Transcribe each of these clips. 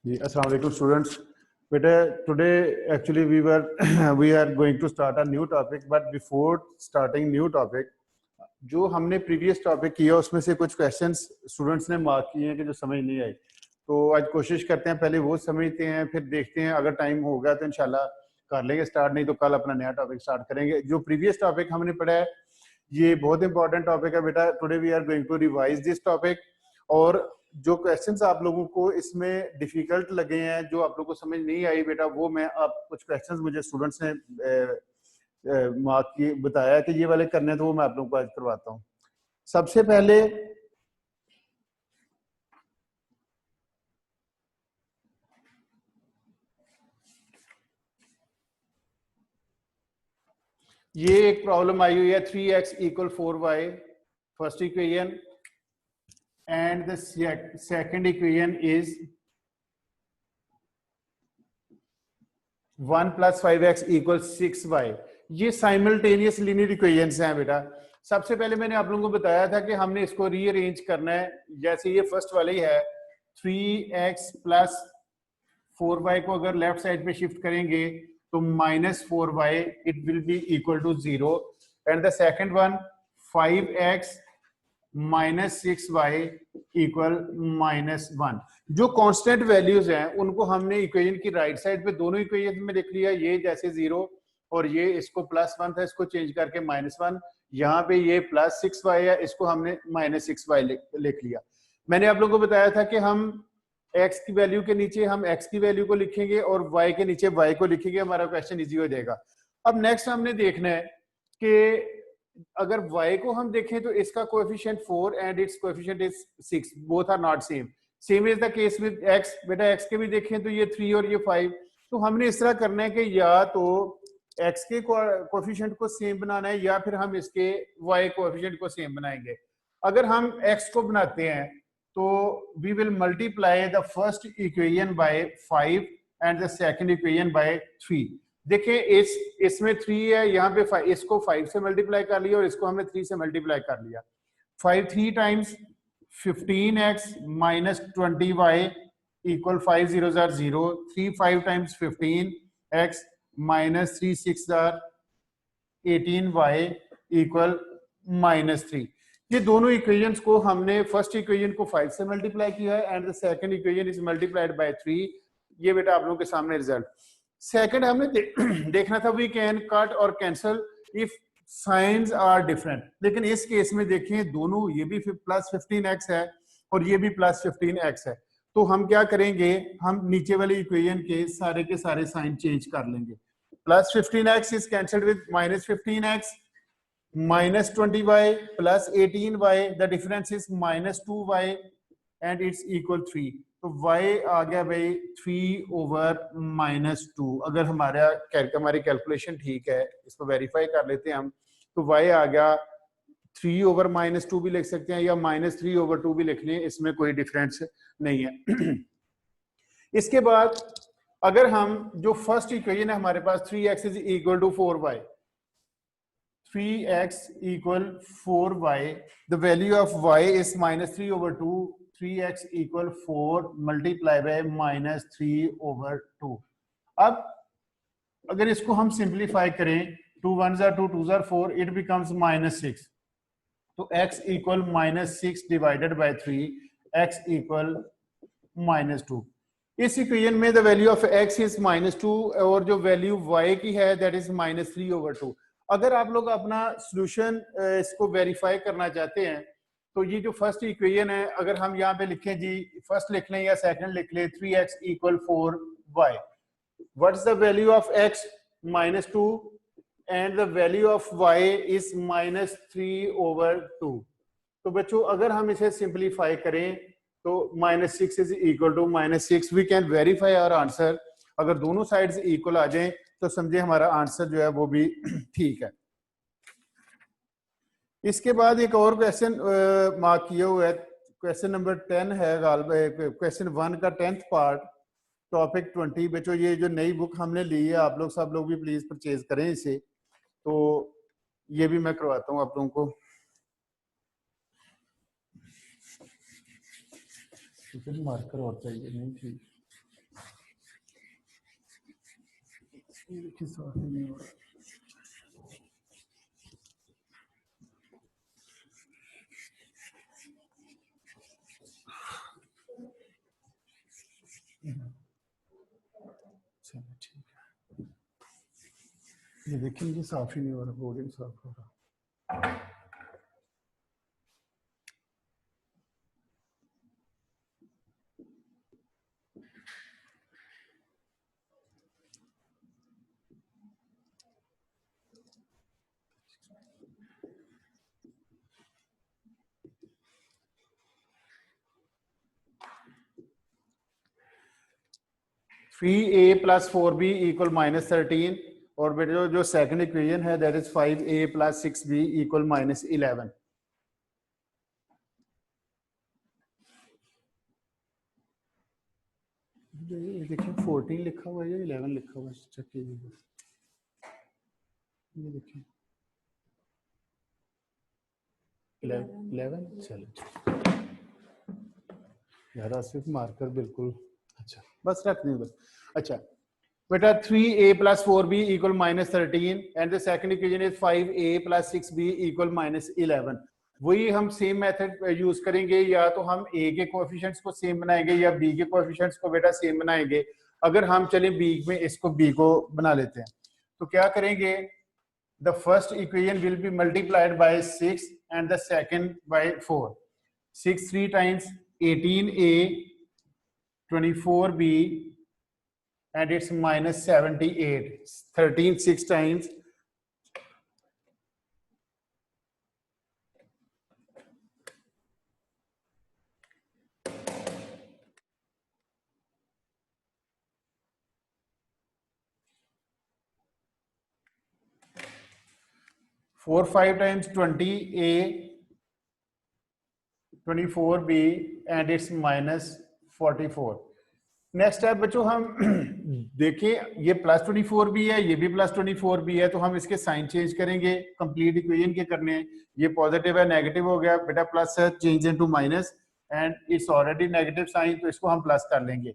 जी अस्सलाम वालेकुम स्टूडेंट्स। बेटा today actually we are going to start a new topic, but before starting new topic जो हमने previous topic किया उसमें से कुछ क्वेश्चंस स्टूडेंट्स ने मार्क किए हैं कि जो समझ नहीं आई, तो आज कोशिश करते हैं पहले वो समझते हैं, फिर देखते हैं अगर टाइम होगा तो इंशाल्लाह कर लेंगे स्टार्ट, नहीं तो कल अपना नया टॉपिक स्टार्ट करेंगे। जो प्रीवियस टॉपिक हमने पढ़ा है ये बहुत इंपॉर्टेंट टॉपिक है बेटा। Today we are going to revise this topic, और जो क्वेश्चंस आप लोगों को इसमें डिफिकल्ट लगे हैं, जो आप लोगों को समझ नहीं आई बेटा, वो मैं आप कुछ क्वेश्चंस मुझे स्टूडेंट्स ने मार्क की बताया कि ये वाले करने हैं, तो वो मैं आप लोगों को आज करवाता हूँ। सबसे पहले ये एक प्रॉब्लम आई हुई है 3x = 4y, first equation, and the second equation is 1 + 5x = 6y। ये साइमल्टेनियस लीनियर इक्वेशंस हैं बेटा। सबसे पहले मैंने आप लोगों को बताया था कि हमने इसको रीअरेंज करना है। जैसे ये फर्स्ट वाली है 3x + 4y को अगर लेफ्ट साइड पे शिफ्ट करेंगे तो -4y it will be equal to 0, and the second one 5x - 6y = -1। जो कांस्टेंट वैल्यूज हैं उनको हमने इक्वेशन की राइट साइड पे दोनों इक्वेशन में लिख लिया। ये जैसे 0 और ये इसको +1 था, इसको चेंज करके -1। यहाँ पे ये +6y है, इसको हमने -6y लिख लिया। मैंने आप लोगों को बताया था कि हम x की वैल्यू के नीचे हम x की वैल्यू को लिखेंगे और y के नीचे y को लिखेंगे, हमारा क्वेश्चन इजी हो जाएगा। अब नेक्स्ट हमने देखना है कि अगर y को हम देखें तो इसका coefficient 4 and it's coefficient is 6, both are not same. Same is the case with x। बेटा x के भी देखें तो ये 3 और ये 5, तो हमने इस तरह करना है कि या तो x के कोएफिशिएंट को सेम बनाना है या फिर हम इसके y कोएफिशिएंट को सेम बनाएंगे। अगर हम x को बनाते हैं तो we will multiply the first equation by 5 and the second equation by 3। देखिए इसमें 3 है, यहाँ पे 5, इसको 5 से मल्टीप्लाई कर लिया और इसको हमने 3 से मल्टीप्लाई कर लिया। 5 3 times 15x - 20y = 5 0s are 0, 3 5 times 15x - 3 6s are 18y = -3। ये दोनों इक्वेशंस को हमने फर्स्ट इक्वेशन को 5 से मल्टीप्लाई किया है and the second equation is multiplied by 3। ये बेटा आप लोगों के सामने रिजल्ट। सेकंड हमने देखना था वी कैन कट और cancel if signs are different, लेकिन इस केस में देखें दोनों, ये भी +15x है और ये भी +15x है, तो हम क्या करेंगे, हम नीचे वाली इक्वेशन के सारे साइन चेंज कर लेंगे। +15x is cancelled with -15x, -20y + 18y, the difference is -2y and it's equal 3। तो y आ गया भाई 3/-2। अगर हमारी कैलकुलेशन ठीक है, इसको वेरीफाई कर लेते हैं हम, तो y आ गया 3/-2 भी लिख सकते हैं या -3/2 भी लिख लें, इसमें कोई डिफरेंस नहीं है। इसके बाद अगर हम जो फर्स्ट इक्वेशन है हमारे पास 3x = 4y, 3x = 4y, the value of y is -3/2, 3x = 4 multiplied by -3/2। अब अगर इसको हम सिंप्लीफाई करें, 2 1s are 2, 2s are 4, it becomes -6, तो x = -6 divided by 3, x = -2। इस इक्वेशन में the value of x is -2 और जो वैल्यू y की है दैट इज -3/2। अगर आप लोग अपना सॉल्यूशन इसको वेरीफाई करना चाहते हैं तो ये जो फर्स्ट इक्वेशन है, अगर हम यहाँ पे लिखें जी, फर्स्ट लिख लें या सेकंड लिख लें, 3x = 4y, what's the value of x? -2 and the value of y is -3/2। तो बच्चों अगर हम इसे सिंप्लीफाई करें तो -6 is equal to -6, we can verify our answer. अगर दोनों साइड्स इक्वल आ जाएं तो समझे हमारा आंसर जो है वो भी ठीक है। इसके बाद एक और क्वेश्चन मार्क किया हुआ है, क्वेश्चन नंबर 10 है, क्वेश्चन 1 का 10th पार्ट, टॉपिक 20। बच्चों ये जो नई बुक हमने ली है, आप लोग सब लोग भी प्लीज परचेज करें इसे, तो ये भी मैं करवाता हूँ आप लोगों को। मार्कर और चाहिए नहीं, ठीक। देखिए साफ ही नहीं हो रहा। चलो ठीक है, ये देखिए मुझे साफ ही नहीं हो रहा, बोर्ड ही साफ हो रहा। थ्री ए प्लस फोर बी इक्वल -13 और बेटे जो सेकंड इक्वेशन है that is 5a plus 6b equal -11। ये देखिए 14 लिखा हुआ है या 11 लिखा हुआ है, चेक कीजिए। ये देखिए 11 चलो यार सिर्फ मार्कर बिल्कुल। अच्छा बस रख नहीं बस। अच्छा बेटा 3a plus 4b equal -13 and the second equation is 5a plus 6b equal -11। वही हम सेम मेथड यूज करेंगे, या तो हम a के कोएफिशिएंट्स को सेम बनाएंगे या b के कोएफिशिएंट्स को बेटा सेम बनाएंगे। अगर हम चले b में इसको b को बना लेते हैं तो क्या करेंगे, the first equation will be multiplied by 6 and the second by 4। 6 3 times 18a 24b and it's -78. 13 6 times 4 5 times 20a 24b and it's -44। Next है बच्चों, हम देखें ये +24 भी है, ये भी +24 भी है, तो हम इसके साइन चेंज करेंगे कंप्लीट इक्वेशन के करने हैं। ये पॉजिटिव है, नेगेटिव हो गया बेटा, प्लस है change into minus and it's already negative sign, तो इसको हम प्लस कर लेंगे।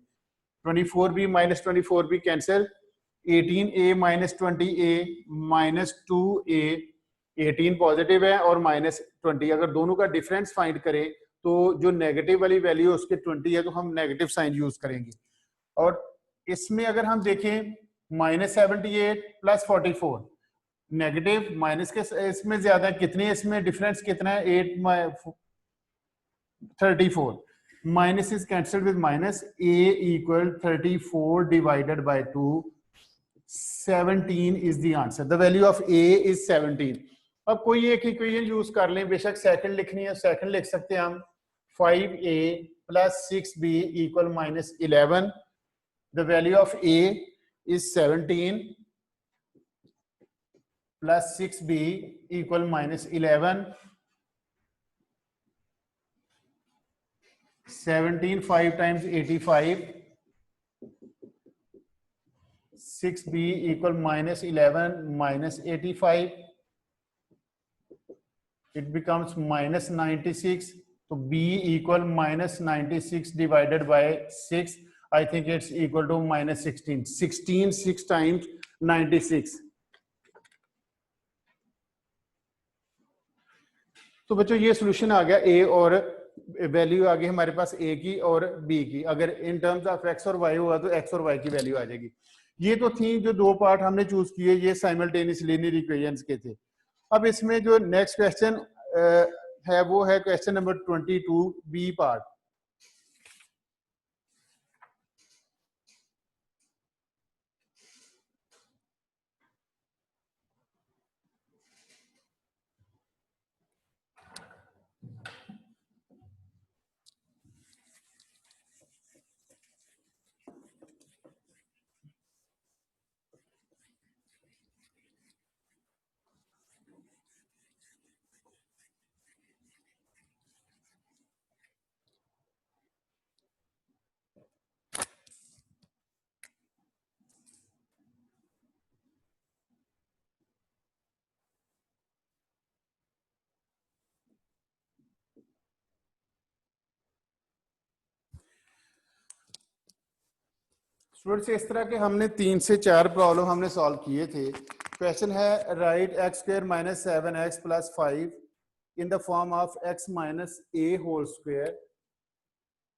24b minus 24b cancel, 18a minus 20a minus 2a, 18 positive है और -20, अगर दोनों का डिफरेंस फाइंड करें तो जो नेगेटिव वाली वैल्यू उसके 20 है, तो हम नेगेटिव साइन यूज करेंगे। और इसमें अगर हम देखें -78 प्लस 44 नेगेटिव माइनस के इसमें ज्यादा है, कितने इसमें डिफरेंस कितना है, 8 34 minus is cancelled with minus, a equal 34 divided by 2, 17 is the answer. The value of a is 17। अब कोई एक इक्वेशन यूज कर लें, बेशक सेकंड लिखनी है सेकंड लिख सकते हैं हम। 5a plus 6b equal -11। The value of a is 17 plus 6b equal -11. 17 5 times 85. 6b equal -11 minus 85. It becomes -96. So b equal -96 divided by 6. I think it's equal to -16. 16 6 times 96. तो बच्चों ये solution आ गया a और value आ गई हमारे पास a की और b की। अगर इन टर्म्स ऑफ x और y हुआ तो x और y की वैल्यू आ जाएगी। ये तो थी जो दो पार्ट हमने चूज किए, ये साइमल्टेनियस लीनियर इक्वेशंस के थे। अब इसमें जो नेक्स्ट क्वेश्चन है वो है question number 22 B part. Students इस तरह के हमने 3 से 4 प्रॉब्लम हमने सॉल्व किए थे। क्वेश्चन है write x square minus 7x plus 5 in the form of x minus a whole square,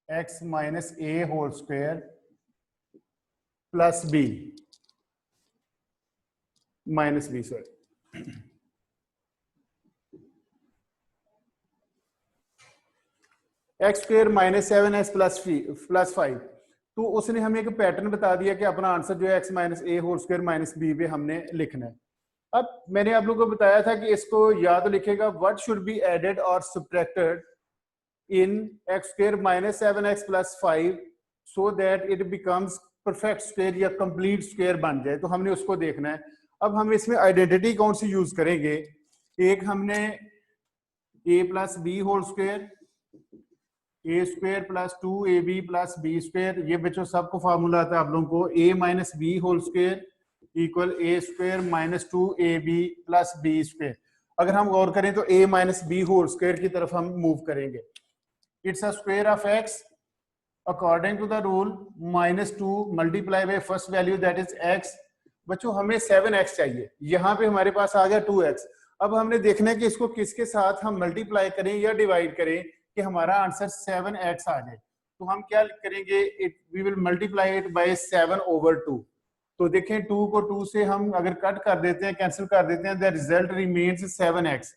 x minus a whole square plus b minus b, sorry. X square minus 7x plus 5, तो उसने हमें एक pattern बता दिया कि अपना answer जो है x माइनस ए होल स्क्वायर माइनस बी पे हमने लिखना है। अब मैंने आप लोगों को बताया था कि इसको या तो लिखेगा व्हाट शुड बी एडेड और subtracted in x square minus 7x plus 5 so that it becomes perfect square या कंप्लीट स्क्वायर बन जाए, तो हमने उसको देखना है। अब हम इसमें आइडेंटिटी कौन सी यूज करेंगे? एक हमने a plus B whole square, a square plus 2ab plus b square, ये बच्चों सबको फार्मूला आता है आप लोगों को, a minus b whole square equal a square minus 2ab plus b square. अगर हम गौर करें तो a minus b whole square की तरफ हम मूव करेंगे। It's a square of x according to the rule minus 2 multiply by first value that is x। बच्चों हमें 7x चाहिए, यहाँ पे हमारे पास आ गया 2x। अब हमने देखना है कि इसको किसके साथ हम मल्टीप्लाई करें या डिवाइड करें कि हमारा आंसर 7x आ जाए। तो हम क्या करेंगे, we will multiply it by 7/2। तो देखें 2 को 2 से हम अगर कट कर देते हैं, कैंसिल कर देते हैं, द रिजल्ट रिमेन्स 7x।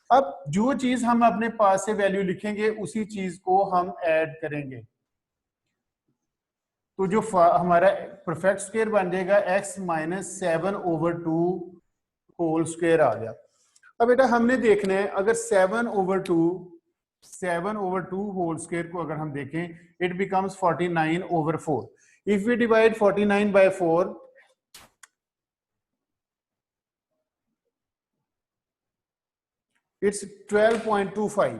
अब जो चीज हम अपने पास से वैल्यू लिखेंगे उसी चीज को हम ऐड करेंगे, तो जो हमारा परफेक्ट स्क्वायर बन जाएगा x माइनस 7/2 होल स्क्वायर आ गया। अब बेटा हमने देखना है अगर 7/2 होल स्क्वायर को अगर हम देखें, it becomes 49/4। If we divide 49 by 4, it's 12.25,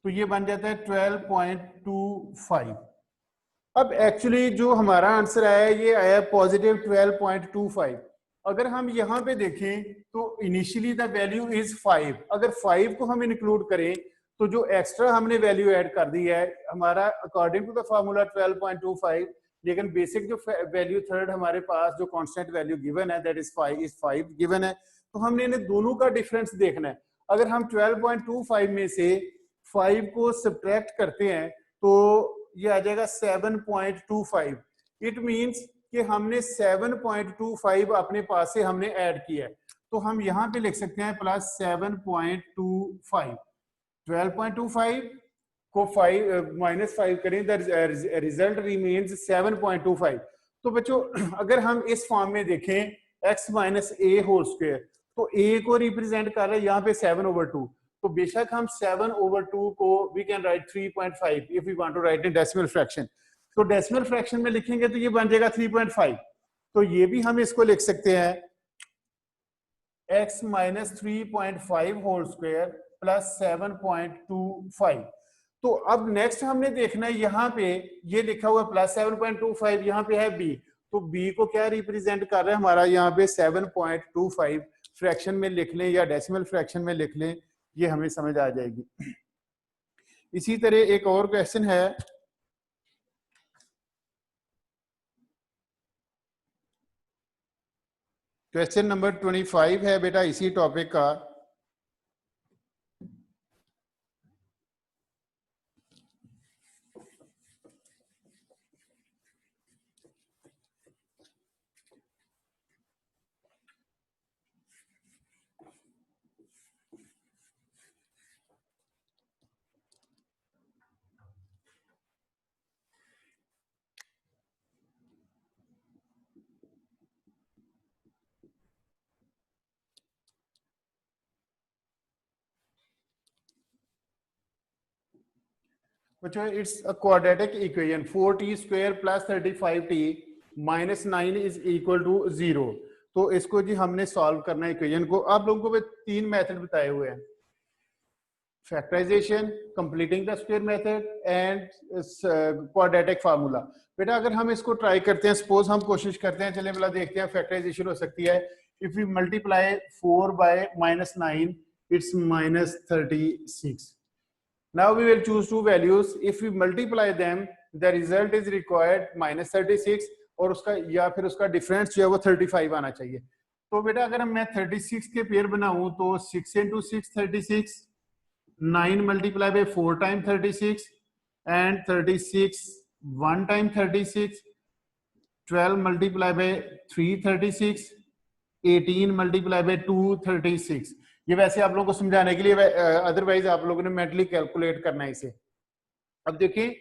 तो ये बन जाता है 12.25। अब एक्चुअली जो हमारा आंसर आया ये आया पॉजिटिव 12.25। अगर हम यहाँ पे देखें तो इनिशियली द वैल्यू इज 5। अगर 5 को हम इंक्लूड करें तो जो एक्स्ट्रा हमने वैल्यू ऐड कर दी है हमारा अकॉर्डिंग टू द फार्मूला 12.25, लेकिन बेसिक जो वैल्यू थर्ड हमारे पास जो कांस्टेंट वैल्यू गिवन है दैट इज 5 गिवन है। तो हमने इन्हें दोनों का डिफरेंस देखना है। अगर हम 12.25 में से 5 को सब्ट्रैक्ट करते हैं तो ये आ जाएगा 7.25। इट मींस कि हमने 7.25 अपने पास से हमने ऐड किया है, तो हम यहाँ पे लिख सकते हैं प्लस 7.25। 12.25 को 5 माइनस 5 करें, द रिजल्ट रिमेन्स 7.25। तो बच्चों अगर हम इस फॉर्म में देखें x माइनस ए होल स्क्वायर, तो a को रिप्रेजेंट कर रहे हैं यहाँ पे 7/2, तो बेशक हम 7/2 को we can write 3.5 if we want to write in decimal fraction. तो डेसिमल फ्रैक्शन में लिखेंगे तो ये बन जाएगा 3.5। तो ये भी हम इसको लिख सकते हैं x minus 3.5 whole square plus 7.25। तो अब नेक्स्ट हमने देखना है, यहाँ पे ये लिखा हुआ प्लस 7.25, यहाँ पे है b, तो b को क्या रिप्रेजेंट कर रहा है हमारा यहाँ पे 7.25। फ्रैक्शन में लिख लें या डेसिमल फ्रैक्शन में लिख लें, ये हमें समझ आ जाएगी। इसी तरह एक और क्वेश्चन है, क्वेश्चन नंबर 25 है बेटा इसी टॉपिक का। बच्चों it's a quadratic equation 4t square plus 35t minus 9 is equal to 0। तो इसको जी हमने सॉल्व करना है इक्वेशन को। आप लोगों को 3 मेथड बताए हुए हैं, factorization, completing the square method and quadratic formula. बेटा अगर हम इसको ट्राई करते हैं, सपोज हम कोशिश करते हैं, चलिए भला देखते हैं फैक्टराइजेशन हो सकती है। If we multiply 4 by minus 9 it's minus 36। Now we will choose two values. If we multiply them, the result is required minus 36. और उसका या फिर उसका डिफरेंस जो है वो 35 आना चाहिए। तो बेटा अगर मैं 36 के पेयर बनाऊं तो 6 into 6 36, 9 multiplied by 4 times 36 and 36 1 time 36, 12 multiplied by 3 36, 18 multiplied by 2 36। ये वैसे आप लोगों को समझाने के लिए, अदरवाइज आप लोगों ने मेंटली कैलकुलेट करना है इसे। अब देखिए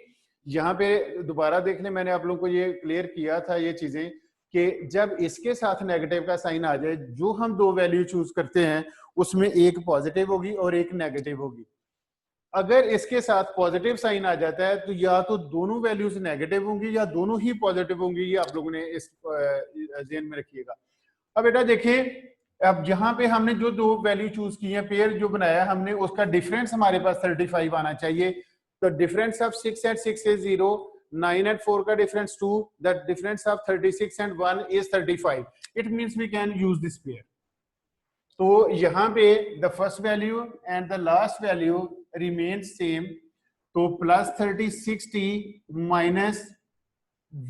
यहाँ पे दोबारा देखने मैंने आप लोगों को ये क्लियर किया था ये चीजें कि जब इसके साथ नेगेटिव का साइन आ जाए, जो हम दो वैल्यू चूज करते हैं उसमें एक पॉजिटिव होगी और एक नेगेटिव होगी। अगर इसके साथ पॉजिटिव साइन आ जाता है तो या तो दोनों वैल्यूज नेगेटिव होंगी या दोनों ही पॉजिटिव होंगी। ये आप लोगों ने इस ध्यान में रखिएगा। अब बेटा देखिए, अब जहां पे हमने जो दो वैल्यू चूज की है, पेयर जो बनाया हमने, उसका डिफरेंस हमारे पास 35 आना चाहिए। तो difference of 6 and 6 is 0, 9 and 4 का difference 2, the difference of 36 and 1 is 35। It means we can use this pair. तो यहाँ पे the first value and the last value remain same. तो प्लस 36t माइनस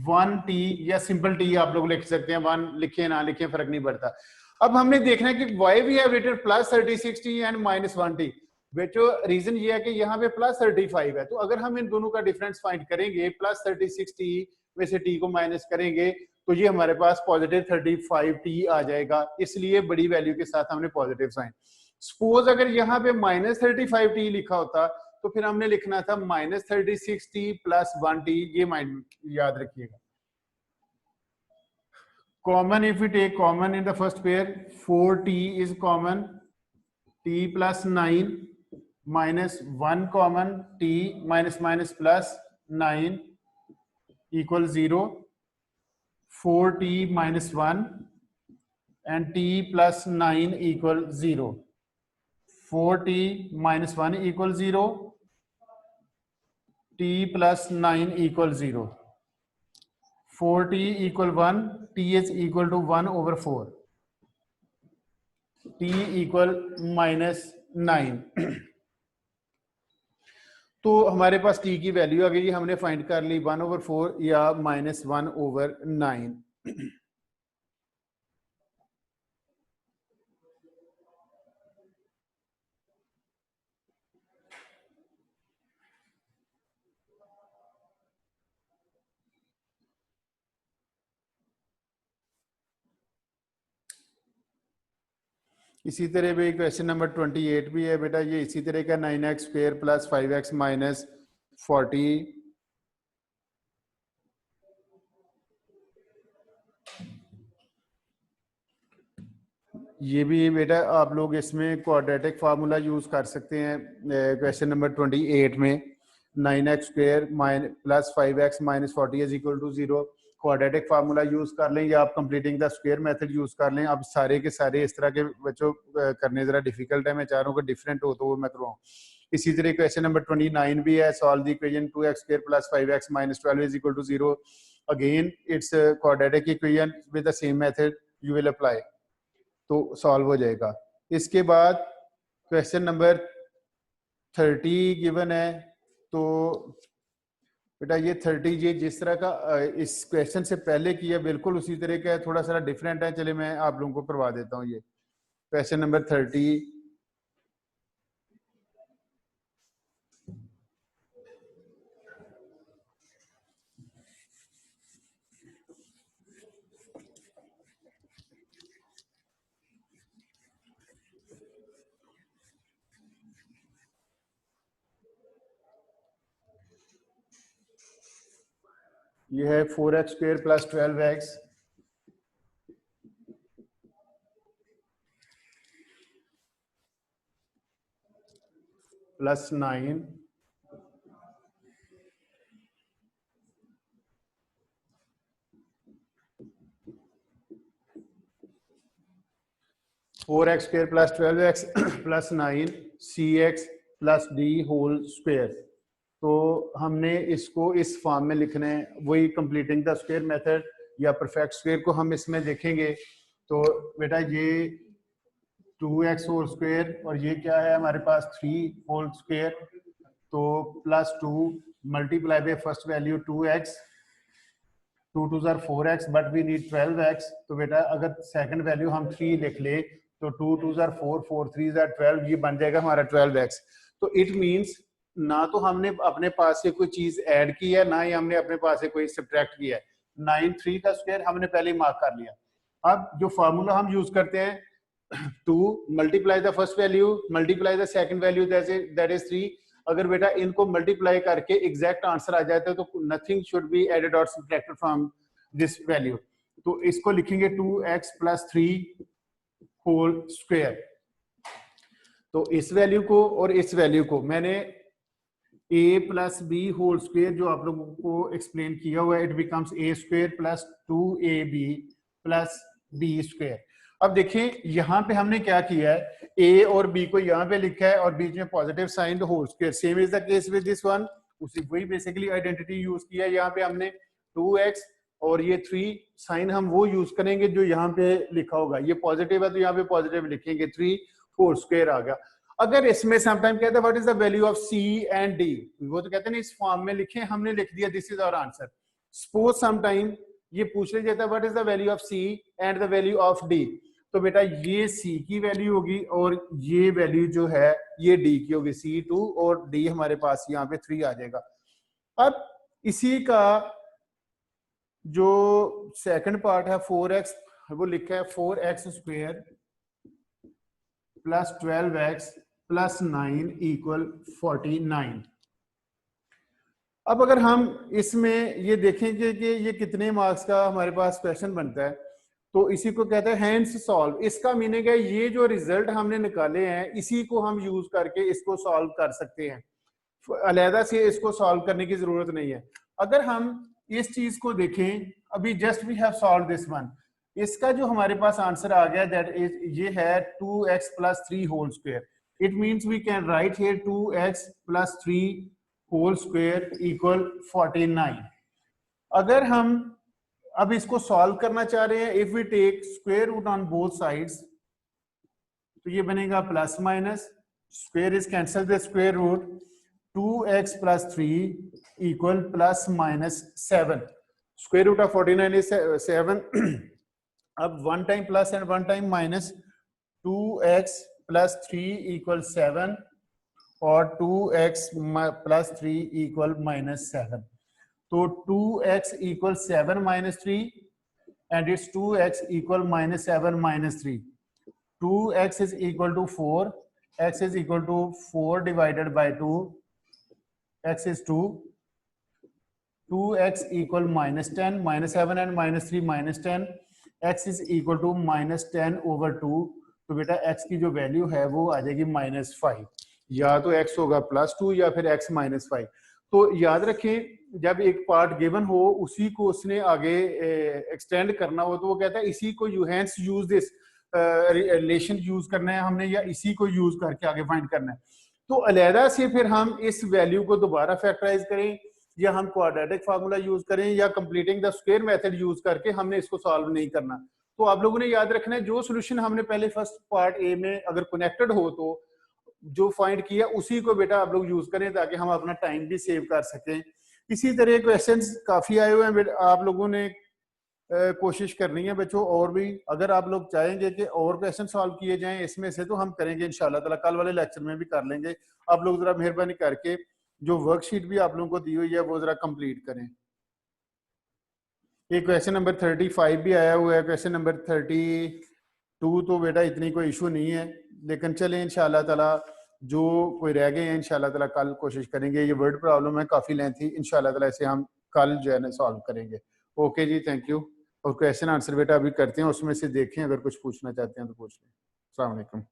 1t, या simple t आप लोग लिख सकते हैं, 1 लिखे ना लिखे फर्क नहीं पड़ता। अब हमने देखना है कि why we have written plus 36t and minus 1t। बेटो रीजन ये है कि यहाँ पे प्लस 35 है, तो अगर हम इन दोनों का डिफरेंस फाइंड करेंगे, प्लस 36t में से t को माइनस करेंगे तो ये हमारे पास पॉजिटिव 35t आ जाएगा। इसलिए बड़ी वैल्यू के साथ हमने पॉजिटिव साइन। सपोज अगर यहाँ पे माइनस 35t लिखा होता तो फिर हमने लिखना था माइनस 36t प्लस 1t। ये माइंड याद रखिएगा। Common, if we take common in the first pair, 4t is common, t plus 9 minus 1 common, t minus minus plus 9 equal 0, 4t minus 1 and t plus 9 equal 0, 4t minus 1 equal 0, t plus 9 equal 0, 4t equal 1, t is equal to 1 over 4, t equal minus 9। तो हमारे पास t की value आ गई, हमने find कर ली 1 over 4 या minus 1 over 9। इसी तरह भी क्वेश्चन नंबर 28 भी है बेटा, ये इसी तरह का 9x square plus 5x minus 40। ये भी बेटा आप लोग इसमें क्वाड्रेटिक फार्मूला यूज कर सकते हैं। क्वेश्चन नंबर 28 में 9x square plus 5x minus 40 is equal to 0, quadratic formula use कर लें या आप completing the square method use कर लें। अब सारे के सारे इस तरह के बच्चों करने जरा डिफिकल्ट है, मैं चाह रहा हूँ कि डिफरेंट हो तो वो मैं करवाऊँ। इसी तरह क्वेश्चन नंबर 29 भी है, solve the equation 2x square plus 5x minus 12 is equal to 0। Again it's quadratic equation with the same method you will apply, तो सॉल्व हो जाएगा। इसके बाद क्वेश्चन नंबर 30 गिवन है। तो बेटा ये 30 ये जिस तरह का इस क्वेश्चन से पहले किया बिल्कुल उसी तरह का है, थोड़ा सा डिफरेंट है। चलिए मैं आप लोगों को करवा देता हूँ। ये क्वेश्चन नंबर 30, ये है 4x square plus 12x plus 9 4x square plus 12x plus 9 cx plus d whole square. तो हमने इसको इस फॉर्म में लिखना है, वही कंप्लीटिंग द स्क्वायर मेथड या परफेक्ट स्क्वायर को हम इसमें देखेंगे। तो बेटा ये 2x होल स्क्वायर और ये क्या है हमारे पास 3 होल स्क्वायर, तो plus 2 multiply by first value 2x 2 2 ज़ार 4x but we need 12x। तो बेटा अगर सेकंड वैल्यू हम 3 लिख ले तो 2 2 ज़ार 4, 4 3 ज़ार 12, ये बन जाएगा हमारा 12x। तो इट मींस ना तो हमने अपने पास से कोई चीज ऐड की है, ना ही हमने अपने पास से कोई सब्ट्रैक्ट किया है। 9 3 का स्क्वायर हमने पहले ही मार्क कर लिया। अब जो फार्मूला हम यूज करते हैं, 2 multiply the first value multiply the second value that is 3। अगर बेटा इनको मल्टीप्लाई करके एग्जैक्ट आंसर आ जाता है तो नथिंग शुड बी एडेड और सब्ट्रैक्टेड फ्रॉम दिस वैल्यू। तो इसको लिखेंगे 2x प्लस 3 होल स्क्वायर। तो इस वैल्यू को और इस वैल्यू को मैंने a plus B whole square जो आप लोगों को एक्सप्लेन किया हुआ है, it becomes a square plus 2ab plus b square. अब देखें यहाँ पे हमने क्या किया है, a और b को यहाँ पे लिखा है और बीच में positive sign whole square. Same is the case with this one, उसी वही बेसिकली आइडेंटिटी यूज किया है। यहाँ पे हमने 2x और ये 3 साइन हम वो यूज करेंगे जो यहाँ पे लिखा होगा। ये पॉजिटिव है तो यहाँ पे पॉजिटिव लिखेंगे, 3 होल स्क्वायर आ गया। अगर इसमें समटाइम कहते हैं what is the value of C and D, वो तो कहते हैं इस फॉर्म में लिखें, हमने लिख दिया this is our answer. Suppose sometime ये पूछ लिया जाता है what is the value of C and the value of D, तो बेटा ये सी की वैल्यू होगी और ये वैल्यू जो है ये डी की होगी, C2 और डी हमारे पास यहाँ पे 3 आ जाएगा। अब इसी का जो सेकंड पार्ट है 4x, वो लिखा है 4x square plus 12x plus 9 equal 49। अब अगर हम इसमें ये देखेंगे कि ये कितने मार्क्स का हमारे पास क्वेश्चन बनता है, तो इसी को कहते हैं हैंड्स सॉल्व। इसका मीनिंग है ये जो रिजल्ट हमने निकाले हैं इसी को हम यूज करके इसको सॉल्व कर सकते हैं, अलहदा से इसको सॉल्व करने की जरूरत नहीं है। अगर हम इस चीज को देखें, अभी just we have solve this one, इसका जो हमारे पास आंसर आ गया दैट इज ये है 2x plus 3 whole square. It means we can write here 2x plus 3 whole square equal 49। अगर हम अब इसको सॉल्व करना चाह रहे हैं, if we take square root on both sides तो ये बनेगा plus minus, square is cancel the square root, 2x plus 3 equal plus minus 7। Square root of 49 is 7। अब one time plus and one time minus, 2x plus 3 equal 7 और 2x plus 3 equal minus 7। तो 2x equal 7 minus 3 and it's 2x equal minus 7 minus 3। 2x is equal to 4, x is equal to 4 divided by 2, x is 2, 2x equal minus 10, minus 7 and minus 3 minus 10, x is equal to minus 10 over 2। तो बेटा x की जो value है वो आ जाएगी -5, या तो x होगा +2 या फिर x -5। तो याद रखें जब एक पार्ट गिवन हो उसी को उसने आगे एक्सटेंड करना हो तो वो कहता है इसी को you hence use this relation use करना है हमने, या इसी को यूज करके आगे फाइंड करना है। तो अलहदा से फिर हम इस वैल्यू को दोबारा फैक्टराइज करें या हम क्वाड्रेटिक फार्मूला यूज करें या completing the square method use करके, हमने इसको सॉल्व नहीं करना। तो आप लोगों ने याद रखना है जो सोल्यूशन हमने पहले फर्स्ट पार्ट ए में अगर कनेक्टेड हो तो जो फाइंड किया उसी को बेटा आप लोग यूज करें ताकि हम अपना टाइम भी सेव कर सकें। इसी तरह क्वेश्चंस काफी आए हुए हैं, आप लोगों ने कोशिश करनी है बच्चों, और भी अगर आप लोग चाहेंगे कि और क्वेश्चन सॉल्व किए जाएं इसमें से तो हम करेंगे इंशाल्लाह ताला, कल वाले लेक्चर में भी कर लेंगे। आप लोग जरा मेहरबानी करके जो वर्कशीट भी आप लोगों को दी हुई है वो जरा कंप्लीट करें। ये क्वेश्चन नंबर 35 भी आया हुआ है, क्वेश्चन नंबर 32 तो बेटा इतनी कोई इशू नहीं है, लेकिन चलें इंशाल्लाह ताला जो कोई रह गए हैं इंशाल्लाह ताला कल कोशिश करेंगे। ये वर्ड प्रॉब्लम है काफी लेंथी, इंशाल्लाह ताला इसे हम कल जो है ना सॉल्व करेंगे। ओके जी, थैंक यू। और क्वेश्चन आंसर बेटा अभी करते हैं, उसमें से देखें अगर कुछ पूछना चाहते हैं तो पूछ लें। अस्सलाम वालेकुम।